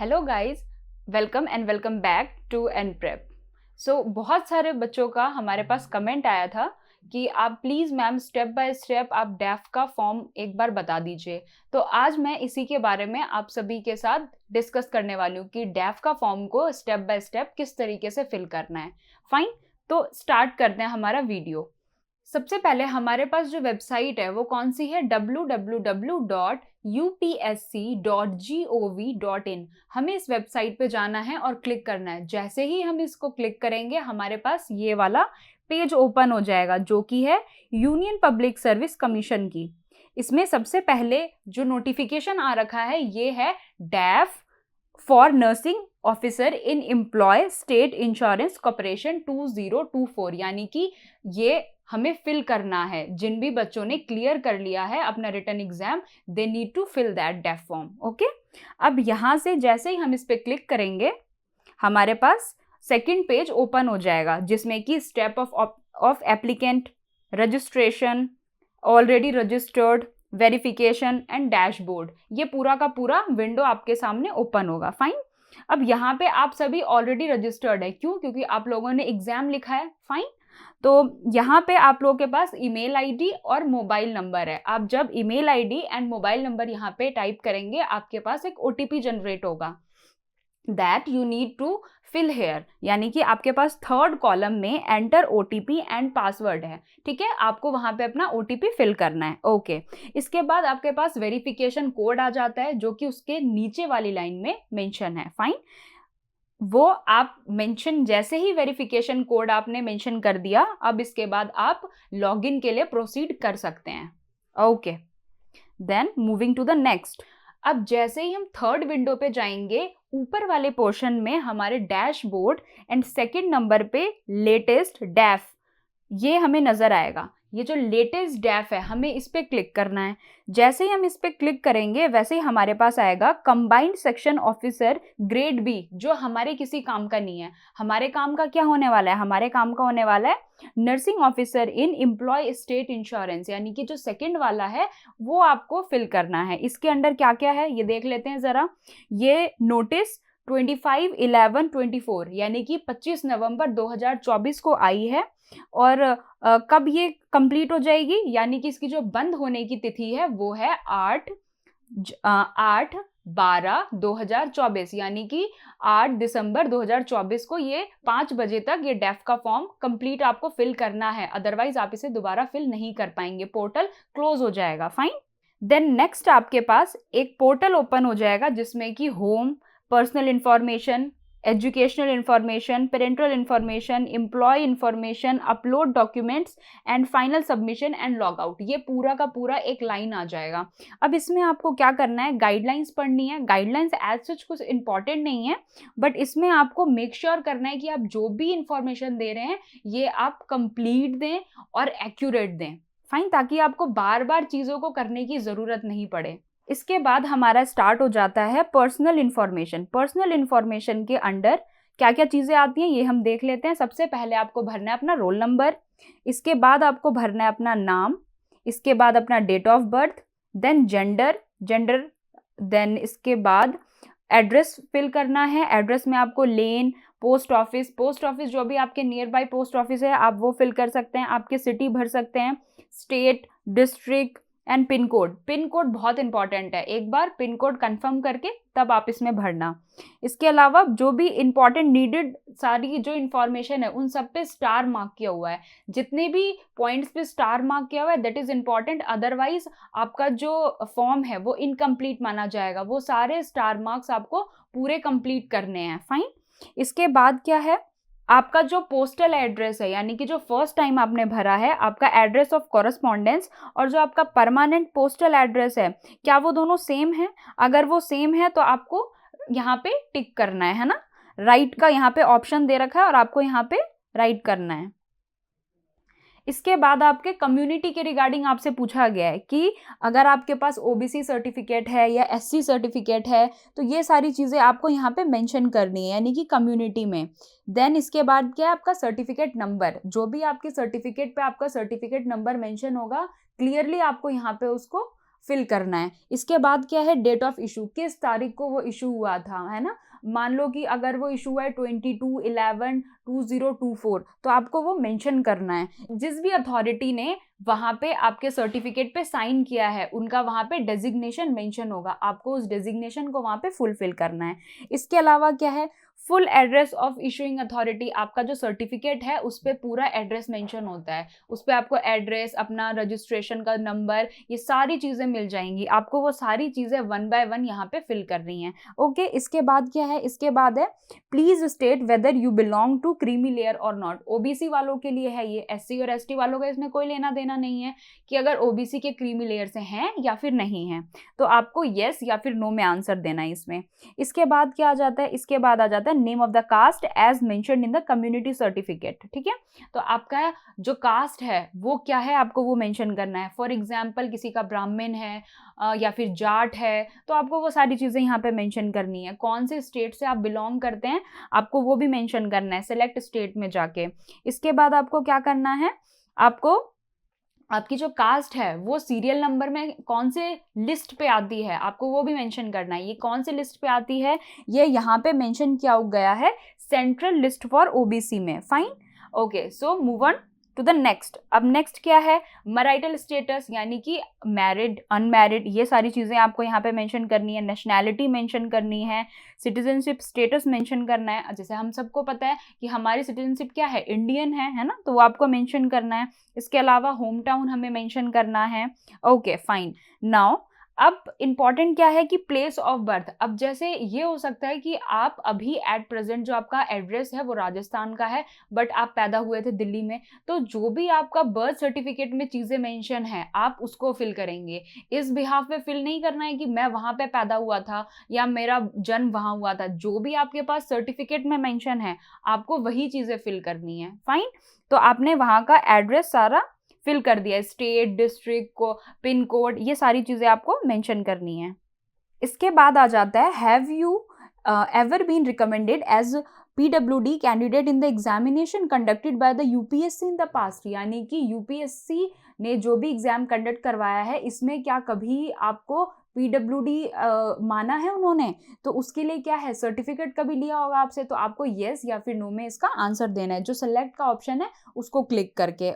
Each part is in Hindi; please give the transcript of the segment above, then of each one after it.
Hello guys, welcome back to N prep. बहुत सारे बच्चों का हमारे पास कमेंट आया था कि आप please ma'am step by step आप डैफ का फॉर्म एक बार बता दीजिए। तो आज मैं इसी के बारे में आप सभी के साथ डिस्कस करने वाली हूँ कि डैफ का फॉर्म को स्टेप बाय स्टेप किस तरीके से फिल करना है। फाइन, तो स्टार्ट करते हैं हमारा वीडियो। सबसे पहले हमारे पास जो वेबसाइट है वो कौन सी है, www.upsc.gov.in। हमें इस वेबसाइट पे जाना है और क्लिक करना है। जैसे ही हम इसको क्लिक करेंगे हमारे पास ये वाला पेज ओपन हो जाएगा जो कि है यूनियन पब्लिक सर्विस कमीशन की। इसमें सबसे पहले जो नोटिफिकेशन आ रखा है ये है DAF for nursing officer in employ state insurance corporation 2024, यानी कि ये हमें फिल करना है। जिन भी बच्चों ने क्लियर कर लिया है अपना written exam, they need to fill that DAF form. Okay, अब यहाँ से जैसे ही हम इस पे क्लिक करेंगे हमारे पास सेकंड पेज ओपन हो जाएगा जिसमें कि step of applicant, registration, already registered, verification and dashboard, ये पूरा का पूरा विंडो आपके सामने ओपन होगा। फाइन, अब यहाँ पे आप सभी ऑलरेडी रजिस्टर्ड है। क्यों? क्योंकि आप लोगों ने एग्जाम लिखा है। फाइन, तो यहाँ पे आप लोगों के पास ईमेल आईडी और मोबाइल नंबर है। आप जब email ID and mobile number यहाँ पे टाइप करेंगे आपके पास एक ओटीपी जनरेट होगा that you need to fill here, यानी कि आपके पास थर्ड कॉलम में एंटर ओटीपी एंड पासवर्ड है। ठीक है, आपको वहां पे अपना ओटीपी फिल करना है। ओके, इसके बाद आपके पास वेरिफिकेशन कोड आ जाता है जो कि उसके नीचे वाली लाइन में मेंशन है। फाइन, वो आप मेंशन, जैसे ही वेरिफिकेशन कोड आपने मेंशन कर दिया, अब इसके बाद आप लॉगिन के लिए प्रोसीड कर सकते हैं। Okay, then moving to the next. अब जैसे ही हम थर्ड विंडो पे जाएंगे, ऊपर वाले पोर्शन में हमारे डैशबोर्ड एंड सेकंड नंबर पे लेटेस्ट डैफ ये हमें नजर आएगा। ये जो लेटेस्ट डैफ है हमें इस पे क्लिक करना है। जैसे ही हम इस पे क्लिक करेंगे वैसे ही हमारे पास आएगा combined section officer grade B, जो हमारे किसी काम का नहीं है। हमारे काम का क्या होने वाला है? हमारे काम का होने वाला है nursing officer in employ state insurance, यानी कि जो सेकंड वाला है वो आपको फिल करना है। इसके अंडर क्या क्या है ये देख लेते हैं जरा। ये नोटिस 25/11/24 यानी कि 25 नवंबर 2024 को आई है। और कब ये कंप्लीट हो जाएगी, यानी कि इसकी जो बंद होने की तिथि है वो है 8/12/2024, यानी कि 8 दिसंबर 2024 को ये 5 बजे तक ये डैफ का फॉर्म कंप्लीट आपको फिल करना है। अदरवाइज आप इसे दोबारा फिल नहीं कर पाएंगे, पोर्टल क्लोज हो जाएगा। फाइन, देन नेक्स्ट आपके पास एक पोर्टल ओपन हो जाएगा जिसमें कि home, personal information, educational information, parental information, employ information, upload documents and final submission and log out, ये पूरा का पूरा एक लाइन आ जाएगा। अब इसमें आपको क्या करना है, गाइडलाइंस पढ़नी है। गाइडलाइंस एज सच कुछ इंपॉर्टेंट नहीं है, बट इसमें आपको मेक श्योर करना है कि आप जो भी इंफॉर्मेशन दे रहे हैं ये आप कंप्लीट दें और एक्यूरेट दें। फाइन, ताकि आपको बार बार चीज़ों को करने की ज़रूरत नहीं पड़े। इसके बाद हमारा स्टार्ट हो जाता है पर्सनल इंफॉर्मेशन। पर्सनल इंफॉर्मेशन के अंडर क्या क्या चीज़ें आती हैं ये हम देख लेते हैं। सबसे पहले आपको भरना है अपना रोल नंबर, इसके बाद आपको भरना है अपना नाम, इसके बाद अपना date of birth, then gender, then इसके बाद एड्रेस फिल करना है। एड्रेस में आपको लेन, पोस्ट ऑफिस जो भी आपके नियर बाय पोस्ट ऑफिस है आप वो फिल कर सकते हैं। आपके सिटी भर सकते हैं, state, district and pin code. Pin code बहुत इंपॉर्टेंट है, एक बार पिन कोड कंफर्म करके तब आप इसमें भरना। इसके अलावा जो भी इंपॉर्टेंट नीडेड सारी जो इंफॉर्मेशन है उन सब पे स्टार मार्क किया हुआ है। जितने भी पॉइंट्स पे स्टार मार्क किया हुआ है दैट इज इंपॉर्टेंट, अदरवाइज आपका जो फॉर्म है वो इनकम्प्लीट माना जाएगा। वो सारे स्टार मार्क्स आपको पूरे कंप्लीट करने हैं। फाइन, इसके बाद क्या है, आपका जो पोस्टल एड्रेस है, यानी कि जो फर्स्ट टाइम आपने भरा है आपका एड्रेस ऑफ कॉरेस्पॉन्डेंस और जो आपका परमानेंट पोस्टल एड्रेस है, क्या वो दोनों सेम है? अगर वो सेम है तो आपको यहाँ पे टिक करना है ना। राइट का यहाँ पे ऑप्शन दे रखा है और आपको यहाँ पे राइट करना है। इसके बाद आपके कम्युनिटी के रिगार्डिंग आपसे पूछा गया है कि अगर आपके पास ओबीसी सर्टिफिकेट है या एससी सर्टिफिकेट है तो ये सारी चीज़ें आपको यहाँ पे मेंशन करनी है, यानी कि कम्युनिटी में। देन इसके बाद क्या है, आपका सर्टिफिकेट नंबर, जो भी आपके सर्टिफिकेट पे आपका सर्टिफिकेट नंबर मेंशन होगा क्लियरली आपको यहाँ पे उसको फिल करना है। इसके बाद क्या है, डेट ऑफ इशू, किस तारीख को वो इशू हुआ था, है ना। मान लो कि अगर वो इशू है 22/11/2024, तो आपको वो मेंशन करना है। जिस भी अथॉरिटी ने वहां पे आपके सर्टिफिकेट पे साइन किया है, उनका वहां पे डेजिग्नेशन मेंशन होगा, आपको उस डेजिग्नेशन को वहां पे फुलफिल करना है। इसके अलावा क्या है, full address of issuing authority, आपका जो सर्टिफिकेट है उस पर पूरा एड्रेस मेंशन होता है, उस पर आपको एड्रेस, अपना रजिस्ट्रेशन का नंबर, ये सारी चीजें मिल जाएंगी। आपको वो सारी चीजें 1 बाय 1 यहाँ पे फिल करनी है। ओके, इसके बाद क्या है, इसके बाद है please state whether you belong to creamy layer और नॉट। ओबीसी वालों के लिए है ये, एससी और एसटी वालों का इसमें कोई लेना देना नहीं है कि अगर ओबीसी के क्रीमी लेयर से हैं या फिर नहीं है, तो आपको येस या फिर नो में आंसर देना है इसमें। इसके बाद क्या आ जाता है, इसके बाद आ जाता है name of the caste as mentioned in the community certificate. ठीक है, तो आपका जो कास्ट है वो क्या है, आपको वो मेंशन करना है। फॉर एग्जांपल किसी का ब्राह्मण है या फिर जाट है, तो आपको वो सारी चीजें यहाँ पे मेंशन करनी है। कौन से स्टेट से आप बिलोंग करते हैं, आपको वो भी मेंशन करना है सेलेक्ट स्टेट में जाके। इसके बाद आपको क्या करना है, आपको आपकी जो कास्ट है वो सीरियल नंबर में कौन से लिस्ट पे आती है, आपको वो भी मेंशन करना है। ये कौन से लिस्ट पे आती है, ये यहाँ पे मेंशन किया गया है सेंट्रल लिस्ट फॉर ओबीसी में। Fine, okay, so move on to the next. अब नेक्स्ट क्या है, मैरिटल स्टेटस, यानी कि मैरिड, अनमैरिड, ये सारी चीजें आपको यहाँ पे मेंशन करनी है। नेशनैलिटी मेंशन करनी है, सिटीजनशिप स्टेटस मेंशन करना है। जैसे हम सबको पता है कि हमारी सिटीजनशिप क्या है, इंडियन है ना, तो वो आपको मेंशन करना है। इसके अलावा होम टाउन हमें मेंशन करना है। ओके फाइन, नाउ अब इंपॉर्टेंट क्या है कि प्लेस ऑफ बर्थ। अब जैसे ये हो सकता है कि आप अभी एट प्रेजेंट जो आपका एड्रेस है वो राजस्थान का है, बट आप पैदा हुए थे दिल्ली में, तो जो भी आपका बर्थ सर्टिफिकेट में चीजें मेंशन है आप उसको फिल करेंगे। इस बिहाफ पे फिल नहीं करना है कि मैं वहां पे पैदा हुआ था या मेरा जन्म वहां हुआ था। जो भी आपके पास सर्टिफिकेट में मेंशन है आपको वही चीजें फिल करनी है। फाइन, तो आपने वहां का एड्रेस सारा फिल कर दिया, स्टेट, डिस्ट्रिक्ट को, पिन कोड, ये सारी चीजें आपको मेंशन करनी है। इसके बाद आ जाता है have you ever been recommended as PWD candidate in the examination conducted by the UPSC in the past. यानी कि यूपीएससी ने जो भी एग्जाम कंडक्ट करवाया है इसमें क्या कभी आपको PWD माना है उन्होंने, तो उसके लिए क्या है, सर्टिफिकेट कभी लिया होगा आपसे, तो आपको येस या फिर नो में इसका आंसर देना है। जो सेलेक्ट का ऑप्शन है उसको क्लिक करके।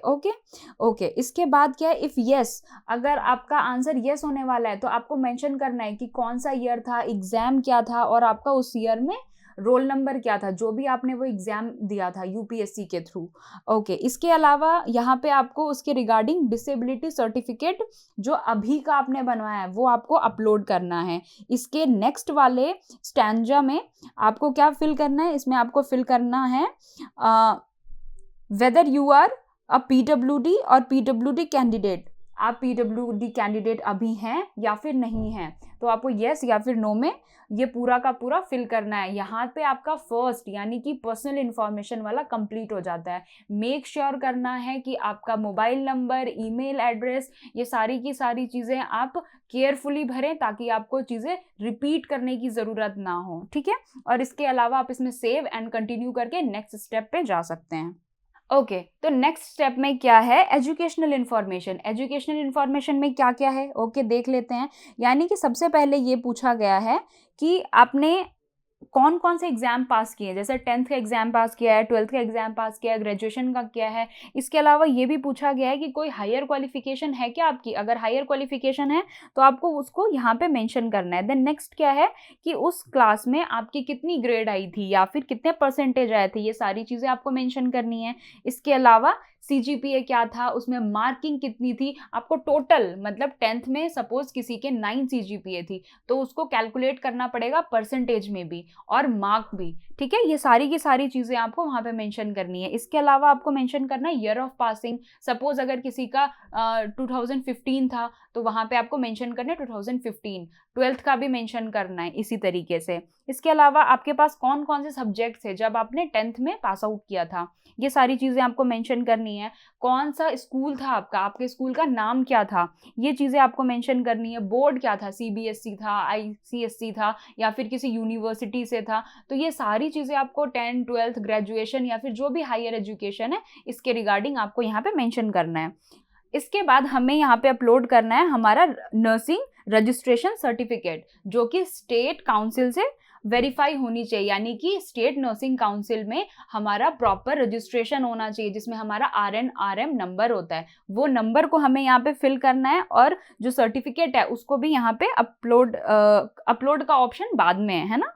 ओके, इसके बाद क्या है, इफ येस, अगर आपका आंसर येस होने वाला है तो आपको मेंशन करना है कि कौन सा ईयर था, एग्जाम क्या था और आपका उस ईयर में रोल नंबर क्या था, जो भी आपने वो एग्जाम दिया था यूपीएससी के थ्रू। ओके, इसके अलावा यहाँ पे आपको उसके रिगार्डिंग डिसेबिलिटी सर्टिफिकेट जो अभी का आपने बनवाया है वो आपको अपलोड करना है। इसके नेक्स्ट वाले स्टैंजा में आपको क्या फिल करना है, इसमें आपको फिल करना है whether you are a PWD और PWD कैंडिडेट। आप PWD कैंडिडेट अभी हैं या फिर नहीं हैं, तो आपको येस या फिर नो में ये पूरा का पूरा फिल करना है। यहाँ पे आपका फर्स्ट यानी कि पर्सनल इंफॉर्मेशन वाला कंप्लीट हो जाता है। मेक श्योर करना है कि आपका मोबाइल नंबर, ईमेल एड्रेस, ये सारी की सारी चीज़ें आप केयरफुली भरें ताकि आपको चीज़ें रिपीट करने की ज़रूरत ना हो। ठीक है, और इसके अलावा आप इसमें सेव एंड कंटिन्यू करके नेक्स्ट स्टेप पे जा सकते हैं। ओके, तो नेक्स्ट स्टेप में क्या है, एजुकेशनल इन्फॉर्मेशन। एजुकेशनल इन्फॉर्मेशन में क्या क्या है, ओके देख लेते हैं। यानी कि सबसे पहले ये पूछा गया है कि आपने कौन कौन से एग्जाम पास किए, जैसे 10th का एग्जाम पास किया है, 12th का एग्जाम पास किया है, ग्रेजुएशन का किया है। इसके अलावा ये भी पूछा गया है कि कोई हायर क्वालिफिकेशन है क्या आपकी, अगर हायर क्वालिफिकेशन है तो आपको उसको यहाँ पे मेंशन करना है। देन नेक्स्ट क्या है कि उस क्लास में आपकी कितनी ग्रेड आई थी या फिर कितने परसेंटेज आए थे, ये सारी चीज़ें आपको मेंशन करनी है। इसके अलावा CGPA क्या था, उसमें मार्किंग कितनी थी, आपको टोटल मतलब 10th में सपोज किसी के 9 CGPA थी तो उसको कैलकुलेट करना पड़ेगा परसेंटेज में भी और मार्क भी। ठीक है, ये सारी की सारी चीज़ें आपको वहाँ पे मेंशन करनी है। इसके अलावा आपको मेंशन करना है ईयर ऑफ पासिंग। सपोज अगर किसी का 2015 था तो वहाँ पे आपको मेंशन करना है 2015। 12th का भी मेंशन करना है इसी तरीके से। इसके अलावा आपके पास कौन कौन से सब्जेक्ट थे जब आपने 10th में पास आउट किया था, ये सारी चीज़ें आपको मेंशन करनी है। कौन सा स्कूल था आपका, आपके स्कूल का नाम क्या था, ये चीज़ें आपको मेंशन करनी है। बोर्ड क्या था, CBSE था, ICSE था या फिर किसी यूनिवर्सिटी से था, तो ये सारी चीज़ें आपको 10th, 12th, ग्रेजुएशन या फिर जो भी हायर एजुकेशन है इसके रिगार्डिंग आपको यहाँ पे मेंशन करना है। इसके बाद हमें यहाँ पे अपलोड करना है हमारा नर्सिंग रजिस्ट्रेशन सर्टिफिकेट, जो कि स्टेट काउंसिल से वेरीफाई होनी चाहिए, यानी कि स्टेट नर्सिंग काउंसिल में हमारा प्रॉपर रजिस्ट्रेशन होना चाहिए, जिसमें हमारा RN RM नंबर होता है। वो नंबर को हमें यहाँ पे फिल करना है, और जो सर्टिफिकेट है उसको भी यहाँ पे अपलोड का ऑप्शन बाद में है ना।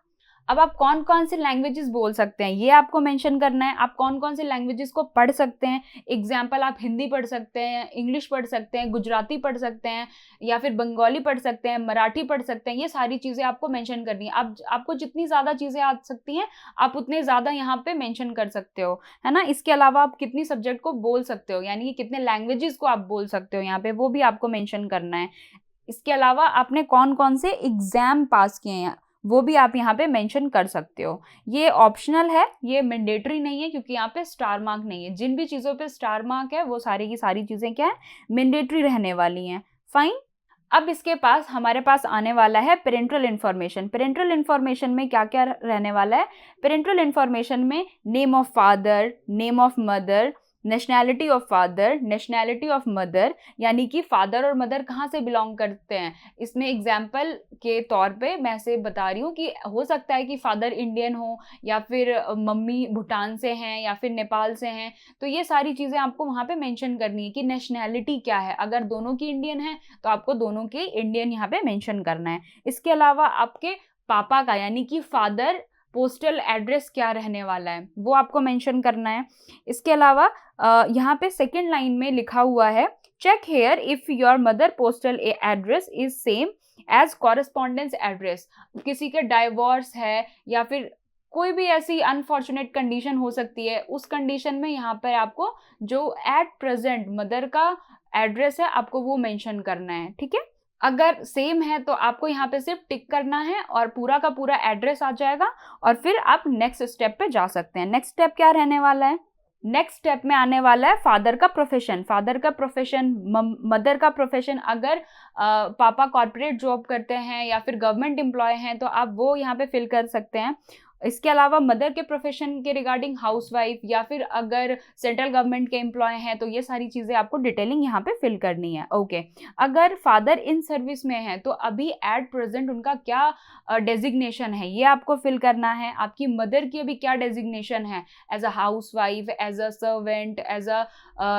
अब आप कौन कौन से लैंग्वेजेस बोल सकते हैं ये आपको मेंशन करना है। आप कौन कौन से लैंग्वेजेस को पढ़ सकते हैं, एग्जाम्पल आप हिंदी पढ़ सकते हैं, इंग्लिश पढ़ सकते हैं, गुजराती पढ़ सकते हैं, या फिर बंगाली पढ़ सकते हैं, मराठी पढ़ सकते हैं। ये सारी चीज़ें आपको मेंशन करनी है। अब आपको जितनी ज़्यादा चीज़ें आ सकती हैं आप उतने ज़्यादा यहाँ पे मेंशन कर सकते हो, है ना। इसके अलावा आप कितनी सब्जेक्ट को बोल सकते हो, यानी कि कितने लैंग्वेजेस को आप बोल सकते हो यहाँ पे, वो भी आपको मेंशन करना है। इसके अलावा आपने कौन कौन से एग्जाम पास किए हैं वो भी आप यहाँ पे मेंशन कर सकते हो। ये ऑप्शनल है, ये मैंडेटरी नहीं है, क्योंकि यहाँ पे स्टार मार्क नहीं है। जिन भी चीज़ों पे स्टार मार्क है वो सारी की सारी चीज़ें क्या है, मैंडेटरी रहने वाली हैं। फाइन। अब इसके पास हमारे पास आने वाला है पेरेंटल इन्फॉर्मेशन। पेरेंटल इन्फॉर्मेशन में क्या क्या रहने वाला है? पेरेंटल इन्फॉर्मेशन में name of father, name of mother, nationality of father, nationality of mother, यानी कि फादर और मदर कहाँ से बिलोंग करते हैं। इसमें एग्जाम्पल के तौर पे मैं से बता रही हूँ कि हो सकता है कि फादर इंडियन हो, या फिर मम्मी भूटान से हैं, या फिर नेपाल से हैं। तो ये सारी चीज़ें आपको वहाँ पे मेंशन करनी है कि नेशनैलिटी क्या है। अगर दोनों की इंडियन है तो आपको दोनों के इंडियन यहाँ पे मेंशन करना है। इसके अलावा आपके पापा का, यानी कि फादर पोस्टल एड्रेस क्या रहने वाला है, वो आपको मेंशन करना है। इसके अलावा यहाँ पे सेकेंड लाइन में लिखा हुआ है, check here if your mother postal address is same as correspondence address. किसी के डाइवोर्स है, या फिर कोई भी ऐसी अनफॉर्चुनेट कंडीशन हो सकती है, उस कंडीशन में यहाँ पर आपको जो एट प्रेजेंट मदर का एड्रेस है आपको वो मेंशन करना है, ठीक है। अगर सेम है तो आपको यहाँ पे सिर्फ टिक करना है और पूरा का पूरा एड्रेस आ जाएगा, और फिर आप नेक्स्ट स्टेप पे जा सकते हैं। नेक्स्ट स्टेप क्या रहने वाला है? नेक्स्ट स्टेप में आने वाला है फादर का प्रोफेशन। फादर का प्रोफेशन, मदर का प्रोफेशन। अगर पापा कॉर्पोरेट जॉब करते हैं या फिर गवर्नमेंट एम्प्लॉय हैं तो आप वो यहाँ पे फिल कर सकते हैं। इसके अलावा मदर के प्रोफेशन के रिगार्डिंग हाउसवाइफ, या फिर अगर सेंट्रल गवर्नमेंट के एम्प्लॉय हैं तो ये सारी चीज़ें आपको डिटेलिंग यहाँ पे फिल करनी है। ओके। अगर फादर इन सर्विस में है तो अभी एट प्रेजेंट उनका क्या डेजिग्नेशन है ये आपको फिल करना है। आपकी मदर की अभी क्या डेजिग्नेशन है, as a housewife, as a servant, as a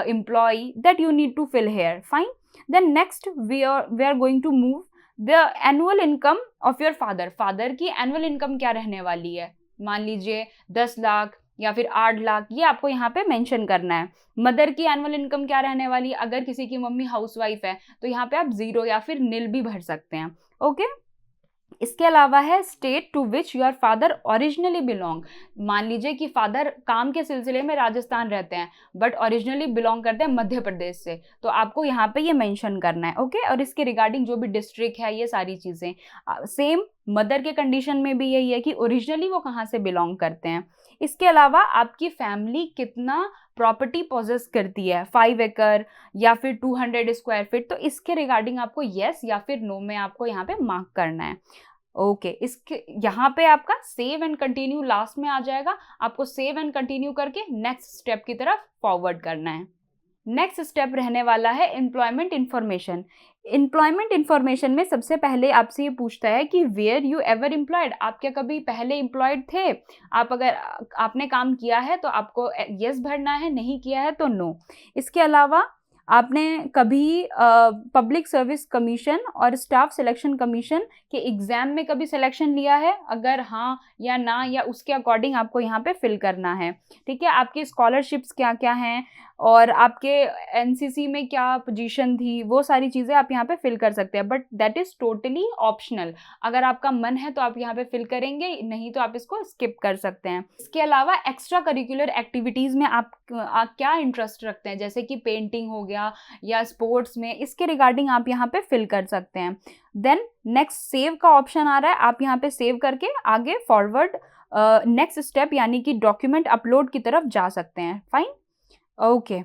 employ, that you need to fill here. Fine. Then next we are going to move the annual income of your father. Father की एनुअल इनकम क्या रहने वाली है? मान लीजिए 10 लाख या फिर 8 लाख, ये आपको यहाँ पे मेंशन करना है। मदर की एनुअल इनकम क्या रहने वाली है? अगर किसी की मम्मी हाउसवाइफ है तो यहाँ पे आप 0 या फिर निल भी भर सकते हैं। ओके। इसके अलावा है state to which your father originally belong. मान लीजिए कि फादर काम के सिलसिले में राजस्थान रहते हैं बट ओरिजिनली बिलोंग करते हैं मध्य प्रदेश से, तो आपको यहाँ पे ये मेंशन करना है। ओके। और इसके रिगार्डिंग जो भी डिस्ट्रिक्ट है ये सारी चीज़ें सेम मदर के कंडीशन में भी यही है कि ओरिजिनली वो कहाँ से बिलोंग करते हैं। इसके अलावा आपकी फैमिली कितना प्रॉपर्टी पोजेस करती है, 5 एकड़ या फिर 200 स्क्वायर फीट, तो इसके रिगार्डिंग आपको येस या फिर नो में आपको यहाँ पे मार्क करना है। ओके। इसके यहाँ पे आपका सेव एंड कंटिन्यू लास्ट में आ जाएगा। आपको सेव एंड कंटिन्यू करके नेक्स्ट स्टेप की तरफ फॉरवर्ड करना है। नेक्स्ट स्टेप रहने वाला है एम्प्लॉयमेंट इन्फॉर्मेशन। एम्प्लॉयमेंट इन्फॉर्मेशन में सबसे पहले आपसे ये पूछता है कि वेयर यू एवर एम्प्लॉयड। आप क्या कभी पहले एम्प्लॉयड थे? आप अगर आपने काम किया है तो आपको यस भरना है, नहीं किया है तो नो। इसके अलावा आपने कभी पब्लिक सर्विस कमीशन और स्टाफ सिलेक्शन कमीशन के एग्ज़ाम में कभी सिलेक्शन लिया है? अगर हाँ या ना, या उसके अकॉर्डिंग आपको यहाँ पे फिल करना है, ठीक है। आपकी स्कॉलरशिप्स क्या क्या हैं और आपके एनसीसी में क्या पोजीशन थी, वो सारी चीज़ें आप यहाँ पे फिल कर सकते हैं, but that is totally optional. अगर आपका मन है तो आप यहाँ पे फिल करेंगे, नहीं तो आप इसको स्किप कर सकते हैं। इसके अलावा एक्स्ट्रा करिकुलर एक्टिविटीज़ में आप क्या इंटरेस्ट रखते हैं, जैसे कि पेंटिंग हो गया या स्पोर्ट्स में, इसके रिगार्डिंग आप यहाँ पे फिल कर सकते हैं। देन नेक्स्ट सेव का ऑप्शन आ रहा है, आप यहाँ पे सेव करके आगे फॉरवर्ड नेक्स्ट स्टेप यानी कि डॉक्यूमेंट अपलोड की तरफ जा सकते हैं। Fine. Okay.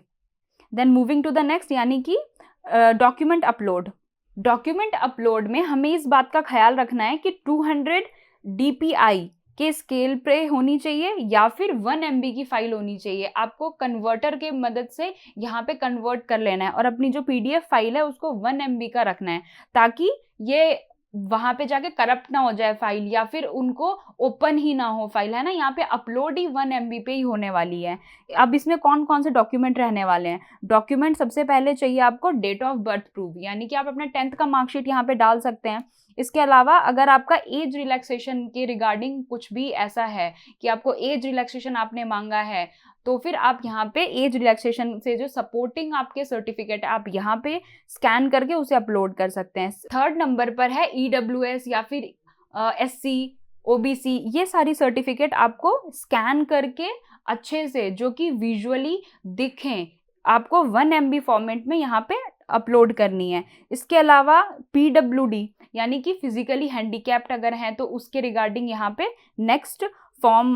Then moving to the next यानी कि डॉक्यूमेंट अपलोड। डॉक्यूमेंट अपलोड में हमें इस बात का ख्याल रखना है कि 200 DPI के स्केल पे होनी चाहिए या फिर 1 MB की फाइल होनी चाहिए। आपको कन्वर्टर के मदद से यहाँ पे कन्वर्ट कर लेना है और अपनी जो PDF फाइल है उसको 1 MB का रखना है, ताकि ये वहां पे जाके करप्ट ना हो जाए फाइल, या फिर उनको ओपन ही ना हो फाइल, है ना। यहाँ पे अपलोड ही 1 MB पे ही होने वाली है। अब इसमें कौन कौन से डॉक्यूमेंट रहने वाले हैं? डॉक्यूमेंट सबसे पहले चाहिए आपको डेट ऑफ बर्थ प्रूफ, यानी कि आप अपना 10th का मार्कशीट यहाँ पे डाल सकते हैं। इसके अलावा अगर आपका एज रिलैक्सेशन के रिगार्डिंग कुछ भी ऐसा है कि आपको एज रिलैक्सेशन आपने मांगा है, तो फिर आप यहाँ पे एज रिलैक्सेशन से जो सपोर्टिंग आपके सर्टिफिकेट है, आप यहाँ पे स्कैन करके उसे अपलोड कर सकते हैं। 3rd नंबर पर है EWS या फिर SC, OBC, ये सारी सर्टिफिकेट आपको स्कैन करके अच्छे से, जो कि विजुअली दिखें, आपको 1 MB फॉर्मेट में यहाँ पे अपलोड करनी है। इसके अलावा PWD यानी कि फिजिकली हैंडीकैप्ड अगर हैं तो उसके रिगार्डिंग यहाँ पे next form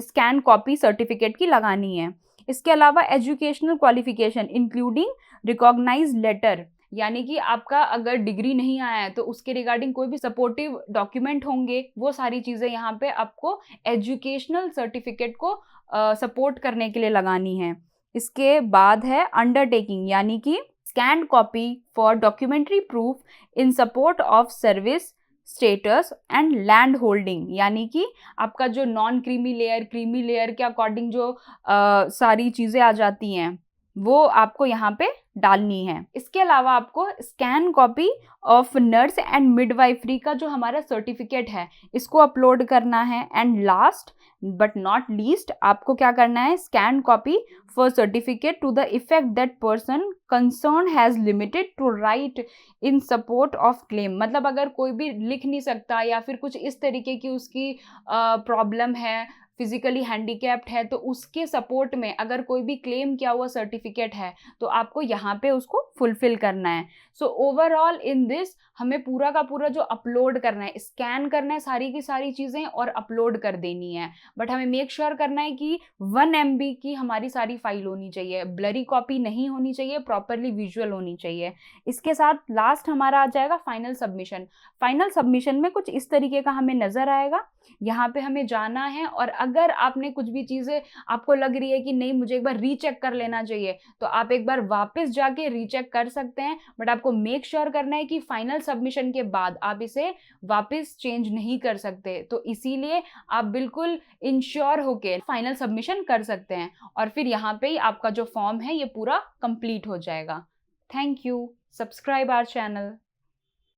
scan copy certificate की लगानी है। इसके अलावा educational qualification including recognised letter, यानी कि आपका अगर डिग्री नहीं आया है तो उसके रिगार्डिंग कोई भी सपोर्टिव डॉक्यूमेंट होंगे, वो सारी चीज़ें यहाँ पे आपको एजुकेशनल सर्टिफिकेट को सपोर्ट करने के लिए लगानी है। इसके बाद है अंडरटेकिंग, यानी कि scan copy for documentary proof in support of service status and land holding, यानी कि आपका जो non creamy layer, creamy layer के अकॉर्डिंग जो सारी चीज़ें आ जाती हैं वो आपको यहाँ पे डालनी है। इसके अलावा आपको scan copy of nurse and midwifery का जो हमारा सर्टिफिकेट है इसको अपलोड करना है। And last but not least आपको क्या करना है, scan copy for certificate to the effect that person concern has limited to right in support of claim. मतलब अगर कोई भी लिख नहीं सकता या फिर कुछ इस तरीके की उसकी प्रॉब्लम है, फिजिकली हैंडीकैप्ड है, तो उसके सपोर्ट में अगर कोई भी क्लेम किया हुआ सर्टिफिकेट है तो आपको यहाँ पे उसको फुलफिल करना है। सो ओवरऑल इन दिस हमें पूरा का पूरा जो अपलोड करना है, स्कैन करना है सारी की सारी चीज़ें और अपलोड कर देनी है। बट हमें मेक श्योर करना है कि 1 MB की हमारी सारी फाइल होनी चाहिए, ब्लरी कॉपी नहीं होनी चाहिए, प्रॉपरली विजुअल होनी चाहिए। इसके साथ लास्ट हमारा आ जाएगा फाइनल सबमिशन। फाइनल सबमिशन में कुछ इस तरीके का हमें नज़र आएगा। यहाँ पे हमें जाना है और अगर आपने कुछ भी चीज़ें आपको लग रही है कि नहीं मुझे एक बार रीचेक कर लेना चाहिए, तो आप एक बार वापस जाके रीचेक कर सकते हैं। बट आपको मेक श्योर करना है कि फाइनल सबमिशन के बाद आप इसे वापस चेंज नहीं कर सकते, तो इसीलिए आप बिल्कुल इंश्योर होके फाइनल सबमिशन कर सकते हैं और फिर यहाँ पे ही आपका जो फॉर्म है ये पूरा कंप्लीट हो जाएगा। Thank you. Subscribe our channel.